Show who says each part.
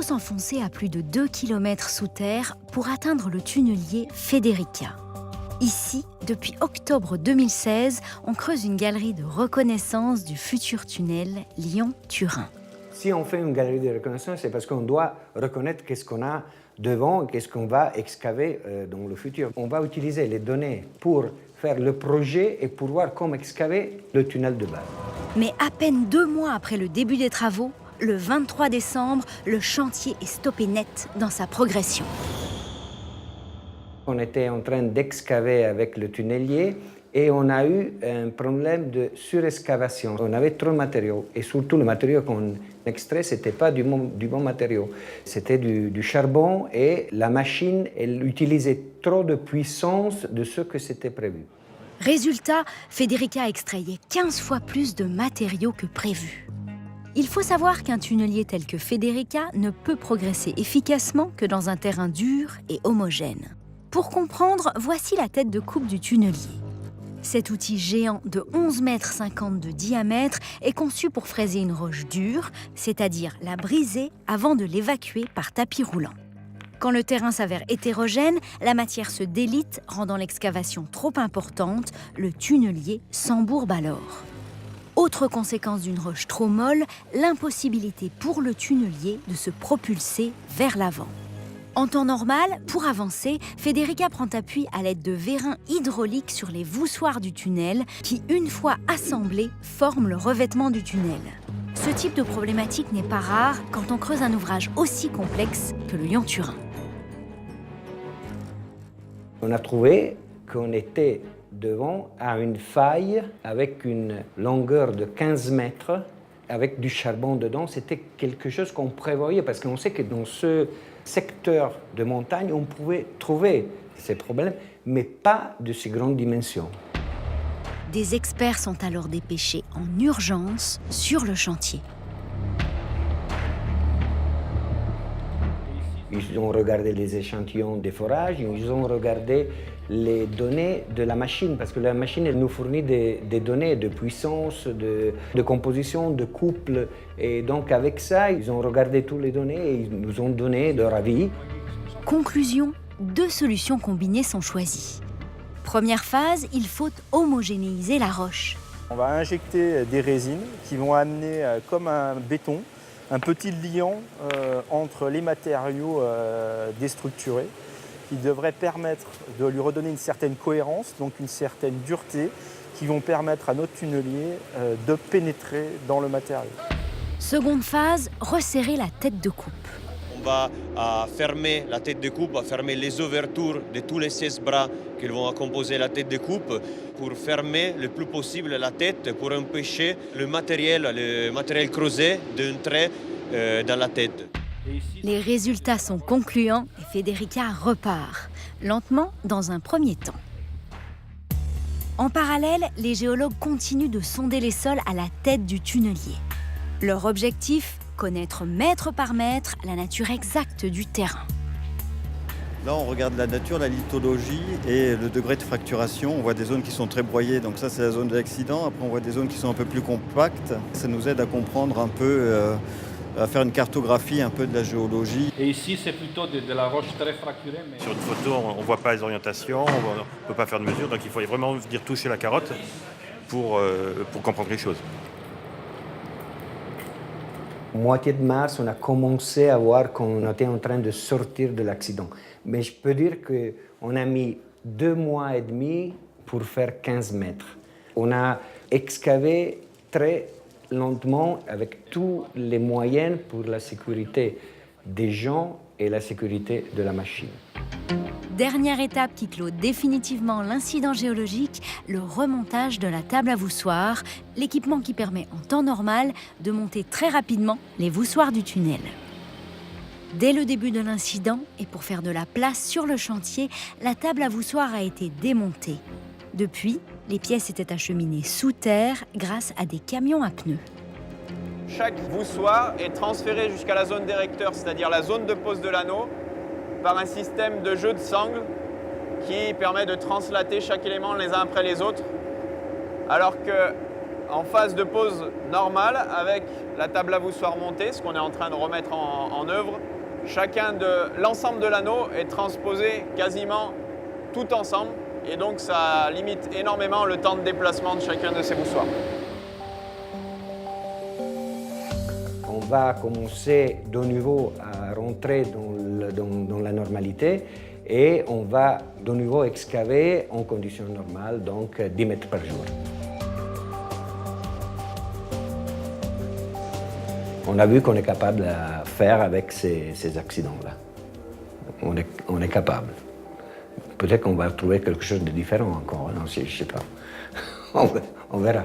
Speaker 1: s'enfoncer à plus de 2 km sous terre pour atteindre le tunnelier Federica. Ici, depuis octobre 2016, on creuse une galerie de reconnaissance du futur tunnel Lyon-Turin.
Speaker 2: Si on fait une galerie de reconnaissance, c'est parce qu'on doit reconnaître qu'est-ce qu'on a devant et qu'est-ce qu'on va excaver dans le futur. On va utiliser les données pour faire le projet et pour voir comment excaver le tunnel de base.
Speaker 1: Mais à peine 2 mois après le début des travaux, le 23 décembre, le chantier est stoppé net dans sa progression.
Speaker 2: On était en train d'excaver avec le tunnelier et on a eu un problème de surexcavation. On avait trop de matériaux et surtout le matériau qu'on extrait, ce n'était pas du bon matériau. C'était du charbon et la machine, elle utilisait trop de puissance de ce que c'était prévu.
Speaker 1: Résultat, Federica extrayait 15 fois plus de matériaux que prévu. Il faut savoir qu'un tunnelier tel que Federica ne peut progresser efficacement que dans un terrain dur et homogène. Pour comprendre, voici la tête de coupe du tunnelier. Cet outil géant de 11,50 m de diamètre est conçu pour fraiser une roche dure, c'est-à-dire la briser avant de l'évacuer par tapis roulant. Quand le terrain s'avère hétérogène, la matière se délite, rendant l'excavation trop importante, le tunnelier s'embourbe alors. Autre conséquence d'une roche trop molle, l'impossibilité pour le tunnelier de se propulser vers l'avant. En temps normal, pour avancer, Federica prend appui à l'aide de vérins hydrauliques sur les voussoirs du tunnel qui, une fois assemblés, forment le revêtement du tunnel. Ce type de problématique n'est pas rare quand on creuse un ouvrage aussi complexe que le Lyon-Turin.
Speaker 2: On a trouvé qu'on était devant à une faille avec une longueur de 15 mètres, avec du charbon dedans. C'était quelque chose qu'on prévoyait parce qu'on sait que dans ce secteur de montagne, on pouvait trouver ces problèmes, mais pas de si grandes dimensions.
Speaker 1: Des experts sont alors dépêchés en urgence sur le chantier.
Speaker 2: Ils ont regardé les échantillons des forages, ils ont regardé les données de la machine, parce que la machine elle nous fournit des données de puissance, de composition, de couple. Et donc avec ça, ils ont regardé toutes les données et ils nous ont donné leur avis.
Speaker 1: Conclusion, 2 solutions combinées sont choisies. Première phase, il faut homogénéiser la roche.
Speaker 3: On va injecter des résines qui vont amener comme un béton, un petit liant entre les matériaux déstructurés qui devrait permettre de lui redonner une certaine cohérence, donc une certaine dureté, qui vont permettre à notre tunnelier de pénétrer dans le matériau.
Speaker 1: Seconde phase, resserrer la tête de coupe.
Speaker 4: On va fermer la tête de coupe, on va fermer les ouvertures de tous les 16 bras qui vont composer la tête de coupe pour fermer le plus possible la tête pour empêcher le matériel creusé d'entrer dans la tête.
Speaker 1: Les résultats sont concluants et Federica repart, lentement dans un premier temps. En parallèle, les géologues continuent de sonder les sols à la tête du tunnelier. Leur objectif, connaître mètre par mètre la nature exacte du terrain.
Speaker 5: Là, on regarde la nature, la lithologie et le degré de fracturation. On voit des zones qui sont très broyées, donc ça c'est la zone de l'accident. Après, on voit des zones qui sont un peu plus compactes. Ça nous aide à comprendre un peu, à faire une cartographie un peu de la géologie.
Speaker 6: Et ici, c'est plutôt de la roche très fracturée. Mais...
Speaker 7: Sur une photo, on ne voit pas les orientations, on ne peut pas faire de mesure, donc il faut vraiment venir toucher la carotte pour comprendre les choses.
Speaker 2: Moitié de mars, on a commencé à voir qu'on était en train de sortir de l'accident. Mais je peux dire qu'on a mis 2 mois et demi pour faire 15 mètres. On a excavé très lentement avec tous les moyens pour la sécurité des gens et la sécurité de la machine.
Speaker 1: Dernière étape qui clôt définitivement l'incident géologique, le remontage de la table à voussoirs, l'équipement qui permet en temps normal de monter très rapidement les voussoirs du tunnel. Dès le début de l'incident, et pour faire de la place sur le chantier, la table à voussoirs a été démontée. Depuis, les pièces étaient acheminées sous terre grâce à des camions à pneus.
Speaker 8: Chaque voussoir est transféré jusqu'à la zone d'érecteur, c'est-à-dire la zone de pose de l'anneau, par un système de jeu de sangles qui permet de translater chaque élément les uns après les autres, alors que en phase de pose normale avec la table à voussoir montée, ce qu'on est en train de remettre en œuvre. L'ensemble de l'anneau est transposé quasiment tout ensemble et donc ça limite énormément le temps de déplacement de chacun de ces voussoirs.
Speaker 2: On va commencer de nouveau à rentrer dans la normalité et on va de nouveau excaver en conditions normales, donc 10 mètres par jour. On a vu qu'on est capable de faire avec ces accidents-là. On est capable. Peut-être qu'on va trouver quelque chose de différent encore, non, je ne sais pas. On verra.